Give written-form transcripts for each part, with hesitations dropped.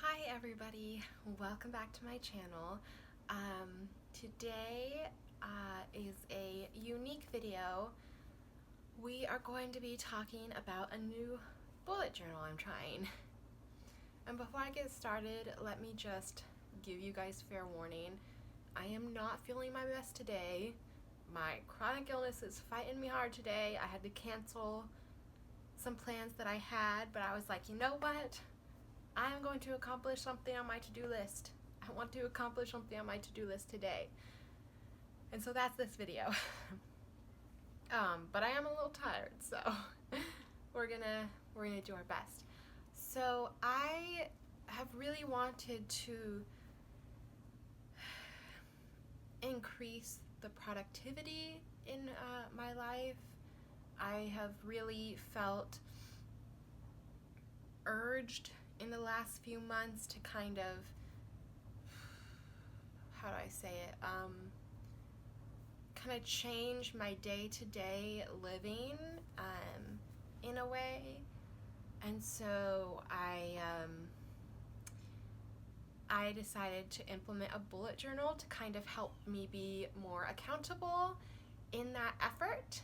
Hi everybody, welcome back to my channel. Today is a unique video. We are going to be talking about a new bullet journal I'm trying. And before I get started, let me just give you guys fair warning. I am not feeling my best today. My chronic illness is fighting me hard today. I had to cancel some plans that I had, but I was like, you know what? I am going to accomplish something on my to-do list. I want to accomplish something on my to-do list today. And so that's this video. But I am a little tired, so we're gonna do our best. So I have really wanted to increase the productivity in my life. I have really felt urged in the last few months to kind of, how do I say it, kind of change my day-to-day living in a way. And so I decided to implement a bullet journal to kind of help me be more accountable in that effort.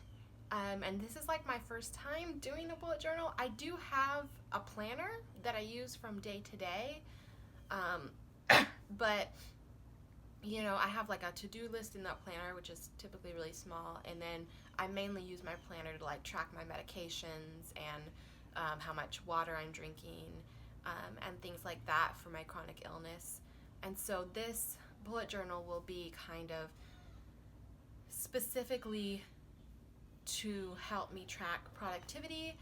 And this is like my first time doing a bullet journal. I do have a planner that I use from day to day, but you know, I have like a to-do list in that planner, which is typically really small, and then I mainly use my planner to like track my medications and how much water I'm drinking and things like that for my chronic illness. And so this bullet journal will be kind of specifically to help me track productivity.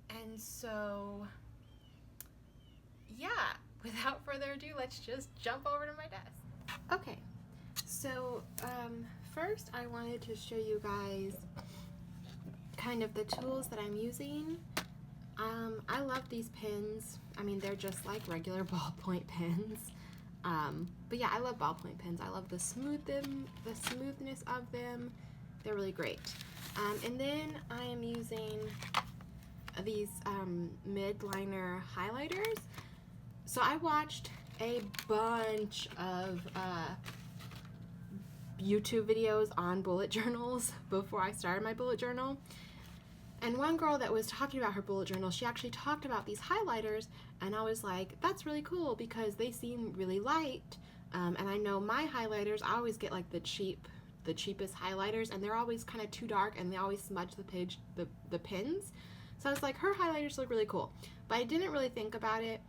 And so, yeah, without further ado, let's just jump over to my desk. Okay, so first I wanted to show you guys kind of the tools that I'm using. I love these pens. I mean, they're just like regular ballpoint pens. But yeah, I love ballpoint pens. I love the smoothness of them. They're really great. And then I am using these mid-liner highlighters. So I watched a bunch of YouTube videos on bullet journals before I started my bullet journal. And one girl that was talking about her bullet journal, she actually talked about these highlighters, and I was like, that's really cool because they seem really light. And I know my highlighters, I always get like the cheapest highlighters, and they're always kind of too dark and they always smudge the pens. So I was like, her highlighters look really cool. But I didn't really think about it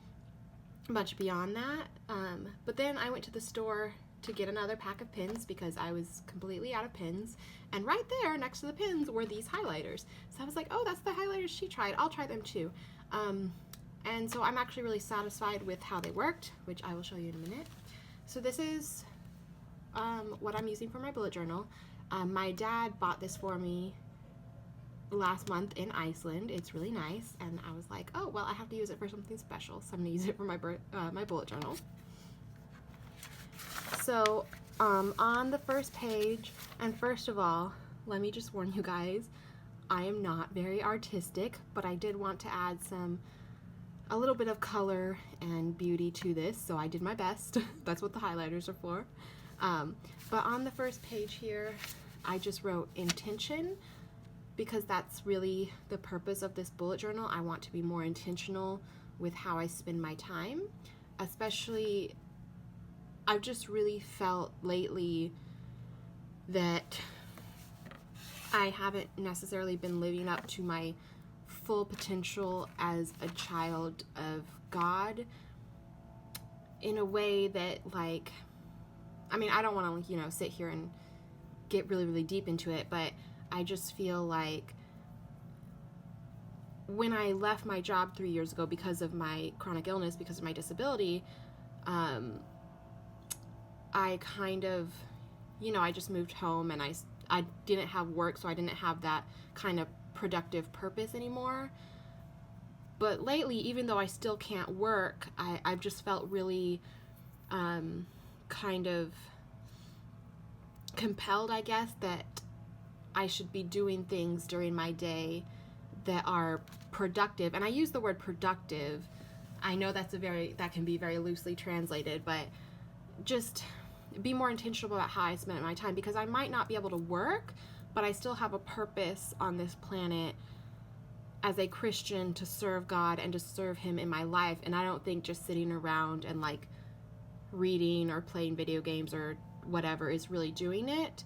much beyond that. But then I went to the store to get another pack of pens because I was completely out of pens, and right there next to the pens were these highlighters. So I was like, oh, that's the highlighters she tried, I'll try them too. And so I'm actually really satisfied with how they worked, which I will show you in a minute. So this is what I'm using for my bullet journal. My dad bought this for me last month in Iceland. It's really nice, and I was like, oh, well, I have to use it for something special, so I'm gonna use it for my bullet journal. So on the first page, and first of all, let me just warn you guys, I am not very artistic, but I did want to add a little bit of color and beauty to this, so I did my best. That's what the highlighters are for. But on the first page here, I just wrote intention, because that's really the purpose of this bullet journal. I want to be more intentional with how I spend my time. Especially, I've just really felt lately that I haven't necessarily been living up to my full potential as a child of God in a way that, like, I mean, I don't want to, you know, sit here and get really, really deep into it, but I just feel like when I left my job 3 years ago because of my chronic illness, because of my disability, I kind of, you know, I just moved home, and I didn't have work, so I didn't have that kind of productive purpose anymore. But lately, even though I still can't work, I've just felt really kind of compelled, I guess, that I should be doing things during my day that are productive. And I use the word productive. I know that can be very loosely translated, but just be more intentional about how I spend my time, because I might not be able to work, but I still have a purpose on this planet as a Christian to serve God and to serve him in my life. And I don't think just sitting around and like reading or playing video games or whatever is really doing it.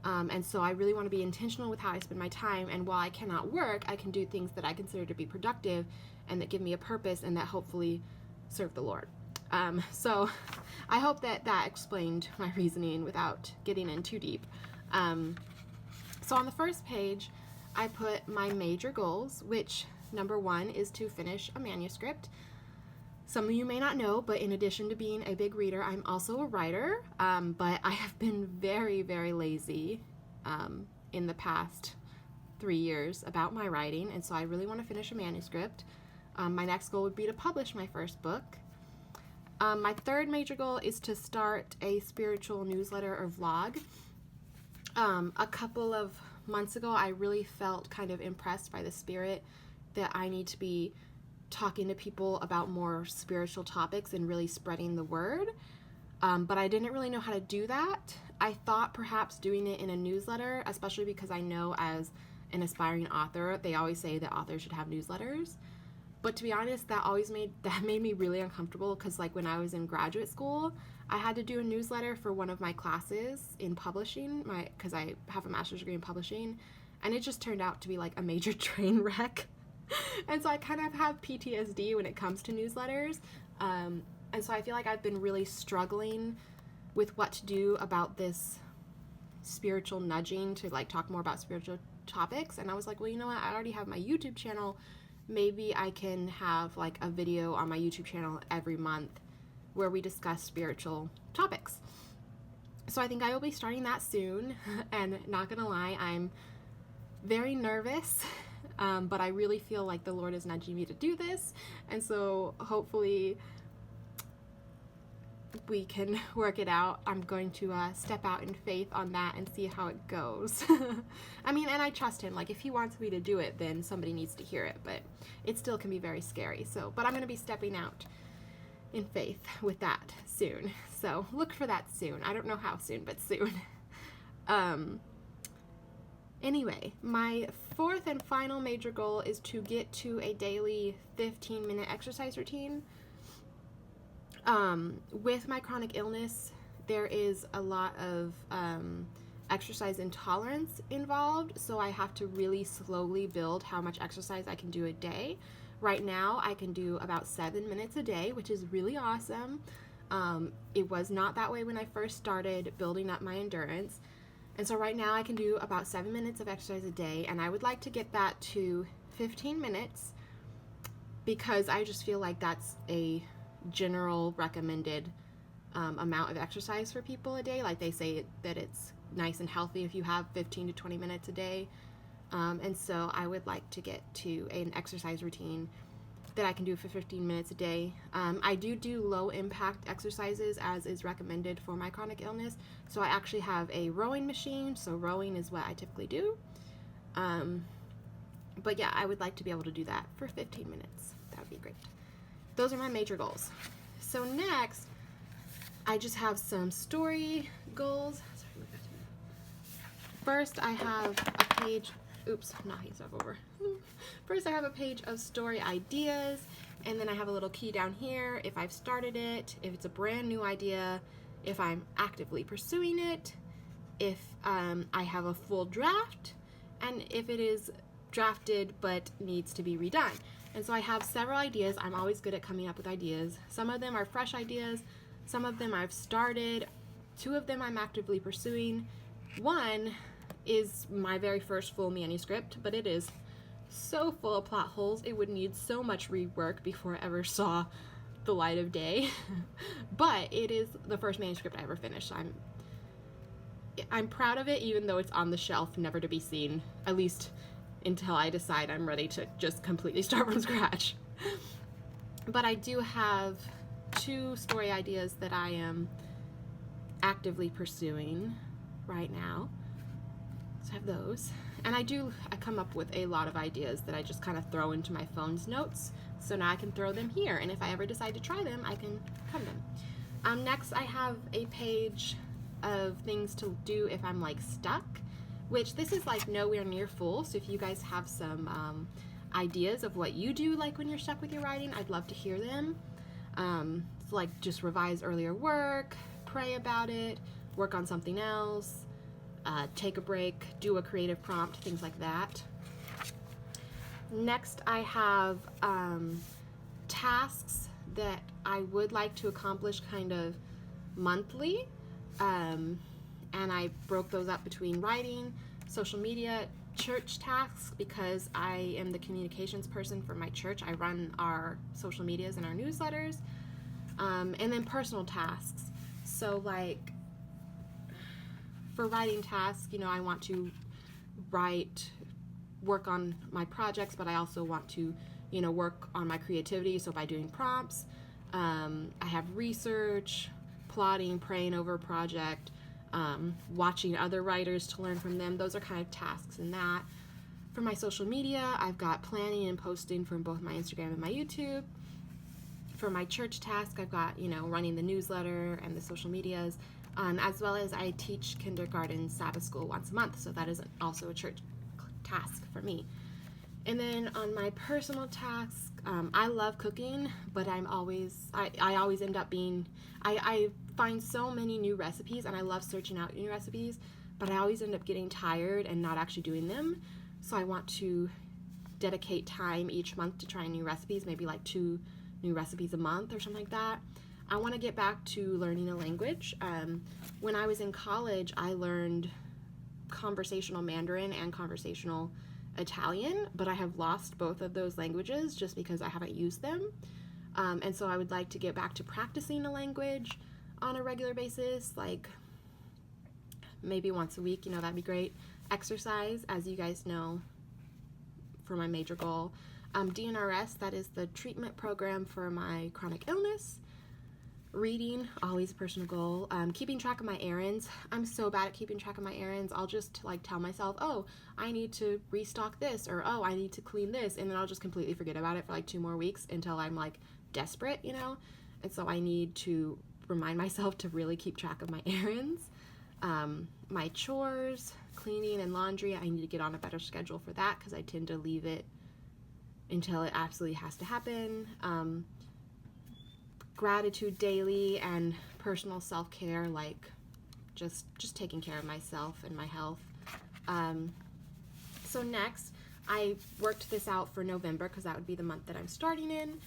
And so I really want to be intentional with how I spend my time. And while I cannot work, I can do things that I consider to be productive and that give me a purpose and that hopefully serve the Lord. So I hope that explained my reasoning without getting in too deep. So on the first page, I put my major goals, which number 1 is to finish a manuscript. Some of you may not know, but in addition to being a big reader, I'm also a writer, but I have been very, very lazy in the past 3 years about my writing, and so I really want to finish a manuscript. My next goal would be to publish my first book. My third major goal is to start a spiritual newsletter or vlog. A couple of months ago, I really felt kind of impressed by the Spirit that I need to be talking to people about more spiritual topics and really spreading the word. But I didn't really know how to do that. I thought perhaps doing it in a newsletter, especially because I know as an aspiring author, they always say that authors should have newsletters. But to be honest, that made me really uncomfortable, because like when I was in graduate school, I had to do a newsletter for one of my classes in publishing, because I have a master's degree in publishing, and it just turned out to be like a major train wreck. And so I kind of have PTSD when it comes to newsletters. And so I feel like I've been really struggling with what to do about this spiritual nudging to like talk more about spiritual topics. And I was like, well, you know what? I already have my YouTube channel. Maybe I can have like a video on my YouTube channel every month where we discuss spiritual topics. So I think I will be starting that soon. And not gonna lie, I'm very nervous. But I really feel like the Lord is nudging me to do this, and so hopefully we can work it out. I'm going to step out in faith on that and see how it goes. I mean, and I trust him. Like, if he wants me to do it, then somebody needs to hear it, but it still can be very scary. So, but I'm going to be stepping out in faith with that soon. So look for that soon. I don't know how soon, but soon. Anyway, my fourth and final major goal is to get to a daily 15-minute exercise routine. With my chronic illness, there is a lot of exercise intolerance involved, so I have to really slowly build how much exercise I can do a day. Right now, I can do about 7 minutes a day, which is really awesome. It was not that way when I first started building up my endurance. And so right now I can do about 7 minutes of exercise a day, and I would like to get that to 15 minutes because I just feel like that's a general recommended amount of exercise for people a day. Like they say that it's nice and healthy if you have 15 to 20 minutes a day. And so I would like to get to an exercise routine that I can do for 15 minutes a day. I do low impact exercises as is recommended for my chronic illness. So I actually have a rowing machine, so rowing is what I typically do. But yeah, I would like to be able to do that for 15 minutes. That would be great. Those are my major goals. So next, I just have some story goals. First, I have a page. Oops, I'm knocking stuff over. First, I have a page of story ideas, and then I have a little key down here if I've started it, if it's a brand new idea, if I'm actively pursuing it, if I have a full draft, and if it is drafted but needs to be redone. And so I have several ideas. I'm always good at coming up with ideas. Some of them are fresh ideas. Some of them I've started. 2 of them I'm actively pursuing. 1 is my very first full manuscript, but it is so full of plot holes. It would need so much rework before it ever saw the light of day. But it is the first manuscript I ever finished. I'm proud of it, even though it's on the shelf, never to be seen, at least until I decide I'm ready to just completely start from scratch. But I do have 2 story ideas that I am actively pursuing right now. So I have those. And I come up with a lot of ideas that I just kind of throw into my phone's notes. So now I can throw them here. And if I ever decide to try them, I can come them. Next, I have a page of things to do if I'm like stuck, which this is like nowhere near full. So if you guys have some ideas of what you do like when you're stuck with your writing, I'd love to hear them. So like just revise earlier work, pray about it, work on something else, take a break, do a creative prompt, things like that. Next, I have tasks that I would like to accomplish kind of monthly, and I broke those up between writing, social media, church tasks, because I am the communications person for my church. I run our social medias and our newsletters, and then personal tasks. So like for writing tasks, you know, I want to work on my projects, but I also want to, you know, work on my creativity. So by doing prompts, I have research, plotting, praying over a project, watching other writers to learn from them. Those are kind of tasks in that. For my social media, I've got planning and posting from both my Instagram and my YouTube. For my church task, I've got, you know, running the newsletter and the social medias, as well as I teach kindergarten Sabbath school once a month, so that is also a church task for me. And then on my personal task, I love cooking, but I always end up being, I find so many new recipes, and I love searching out new recipes, but I always end up getting tired and not actually doing them. So I want to dedicate time each month to trying new recipes, maybe like 2 new recipes a month or something like that. I want to get back to learning a language. When I was in college, I learned conversational Mandarin and conversational Italian, but I have lost both of those languages just because I haven't used them. And so I would like to get back to practicing a language on a regular basis, like maybe once a week, you know, that'd be great. Exercise, as you guys know, for my major goal. DNRS, that is the treatment program for my chronic illness. Reading, always a personal goal. Keeping track of my errands. I'm so bad at keeping track of my errands. I'll just like tell myself, oh, I need to restock this, or oh, I need to clean this, and then I'll just completely forget about it for like 2 more weeks until I'm like desperate, you know? And so I need to remind myself to really keep track of my errands. My chores, cleaning and laundry, I need to get on a better schedule for that because I tend to leave it until it absolutely has to happen. Gratitude daily and personal self-care, like just taking care of myself and my health. So next, I worked this out for November because that would be the month that I'm starting in.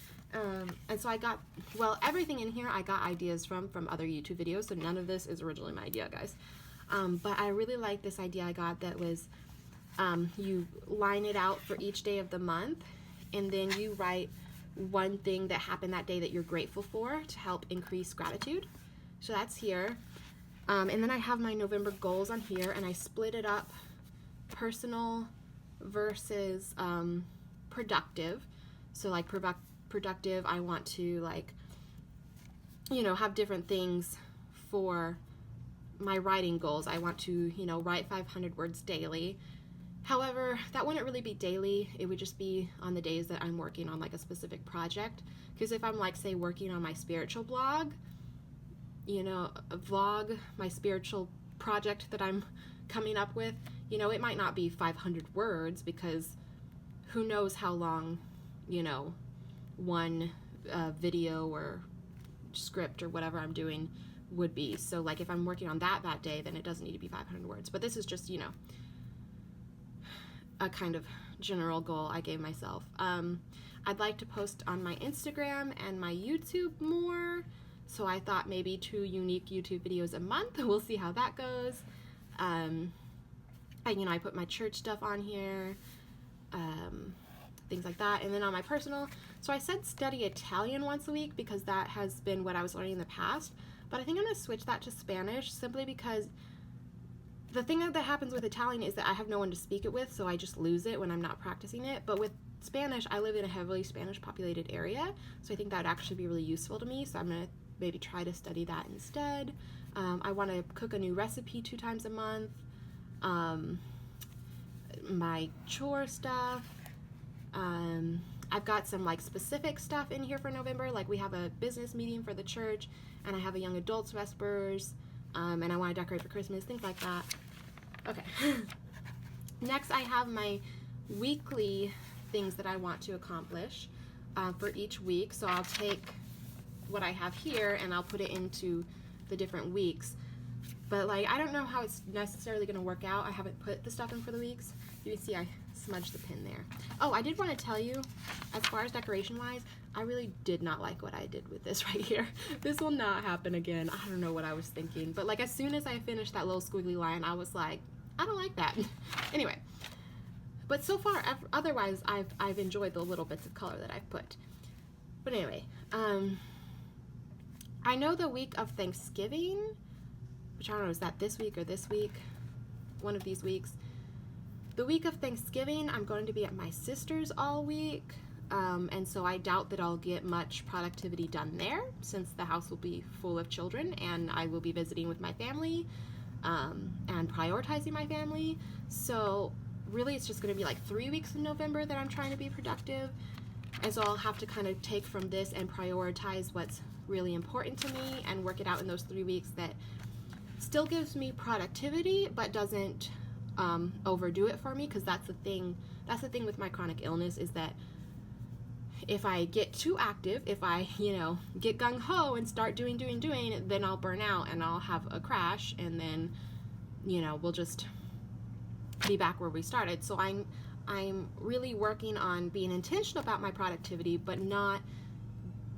And so I got, well, everything in here I got ideas from other YouTube videos, so none of this is originally my idea, guys. But I really like this idea I got that was you line it out for each day of the month, and then you write one thing that happened that day that you're grateful for to help increase gratitude. So that's here. And then I have my November goals on here, and I split it up personal versus productive. So like productive, I want to like, you know, have different things for my writing goals. I want to, you know, write 500 words daily. However, that wouldn't really be daily. It would just be on the days that I'm working on like a specific project. Because if I'm like, say, working on my spiritual blog, you know, a vlog, my spiritual project that I'm coming up with, you know, it might not be 500 words because who knows how long, you know, one video or script or whatever I'm doing would be. So like if I'm working on that day, then it doesn't need to be 500 words. But this is just, you know, a kind of general goal I gave myself. I'd like to post on my Instagram and my YouTube more, so I thought maybe 2 unique YouTube videos a month. We'll see how that goes. You know, I put my church stuff on here, things like that. And then on my personal, so I said study Italian once a week because that has been what I was learning in the past, but I think I'm going to switch that to Spanish simply because the thing that happens with Italian is that I have no one to speak it with, so I just lose it when I'm not practicing it. But with Spanish, I live in a heavily Spanish populated area, so I think that would actually be really useful to me, so I'm going to maybe try to study that instead. I want to cook a new recipe 2 times a month. my chore stuff. I've got some like specific stuff in here for November, like we have a business meeting for the church, and I have a young adults vespers, and I want to decorate for Christmas, things like that. Okay. Next, I have my weekly things that I want to accomplish for each week. So I'll take what I have here and I'll put it into the different weeks. But like, I don't know how it's necessarily going to work out. I haven't put the stuff in for the weeks. You can see I smudged the pin there. Oh, I did want to tell you, as far as decoration wise, I really did not like what I did with this right here. This will not happen again. I don't know what I was thinking. But like, as soon as I finished that little squiggly line, I was like, I don't like that. Anyway, but so far, otherwise, I've enjoyed the little bits of color that I've put. But anyway, I know the week of Thanksgiving, which I don't know, is that this week or this week? One of these weeks. The week of Thanksgiving, I'm going to be at my sister's all week, and so I doubt that I'll get much productivity done there, since the house will be full of children, and I will be visiting with my family, and prioritizing my family. So really, it's just going to be like 3 weeks in November that I'm trying to be productive, and so I'll have to kind of take from this and prioritize what's really important to me and work it out in those 3 weeks that still gives me productivity but doesn't overdo it for me, because that's the thing with my chronic illness, is that if I get too active, if I get gung-ho and start doing, then I'll burn out and I'll have a crash, and then we'll just be back where we started. So I'm really working on being intentional about my productivity, but not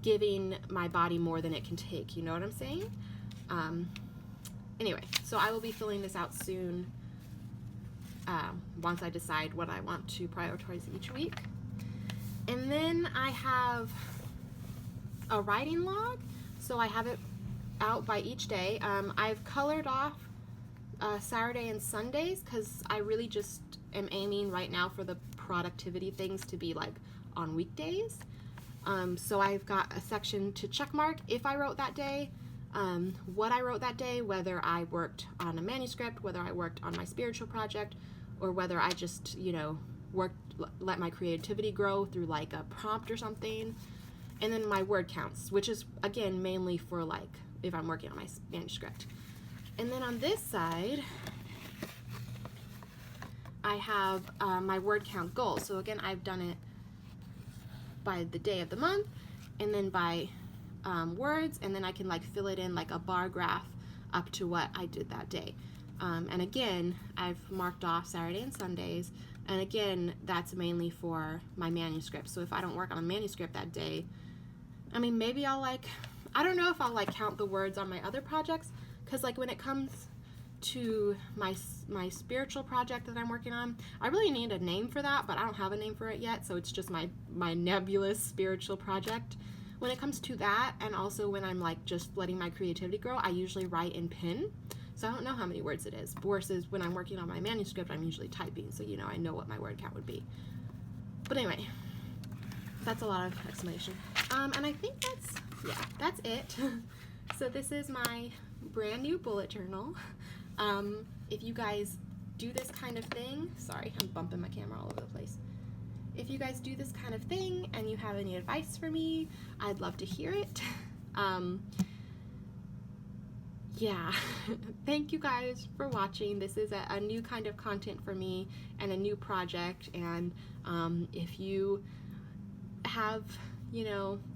giving my body more than it can take. You know what I'm saying? Anyway, so I will be filling this out soon, once I decide what I want to prioritize each week. And then I have a writing log, so I have it out by each day. I've colored off Saturday and Sundays, because I really just am aiming right now for the productivity things to be like on weekdays. So I've got a section to check mark if I wrote that day, what I wrote that day, whether I worked on a manuscript, whether I worked on my spiritual project, or whether I just, let my creativity grow through like a prompt or something. And then my word counts, which is again mainly for like if I'm working on my manuscript. And then on this side, I have my word count goal. So again, I've done it by the day of the month, and then by words, and then I can like fill it in like a bar graph up to what I did that day. And again, I've marked off Saturday and Sundays, and again, that's mainly for my manuscript. So if I don't work on a manuscript that day, I mean, maybe I'll I don't know if I'll like count the words on my other projects, because like when it comes to my spiritual project that I'm working on, I really need a name for that, but I don't have a name for it yet, so it's just my nebulous spiritual project. When it comes to that, and also when I'm like just letting my creativity grow, I usually write in pen, so I don't know how many words it is, versus when I'm working on my manuscript, I'm usually typing, so I know what my word count would be. But anyway, that's a lot of explanation. And I think that's it. So this is my brand new bullet journal. If you guys do this kind of thing, sorry, I'm bumping my camera all over the place. If you guys do this kind of thing and you have any advice for me, I'd love to hear it. Yeah, thank you guys for watching. This is a new kind of content for me and a new project, and if you have,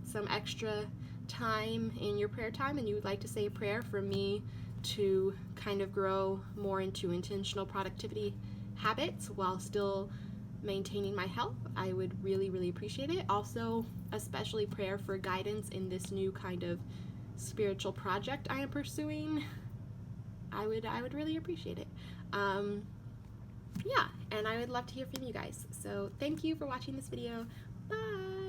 some extra time in your prayer time and you would like to say a prayer for me to kind of grow more into intentional productivity habits while still maintaining my health, I would really, really appreciate it. Also, especially prayer for guidance in this new kind of spiritual project I am pursuing. I would really appreciate it. Yeah, and I would love to hear from you guys. So thank you for watching this video. Bye!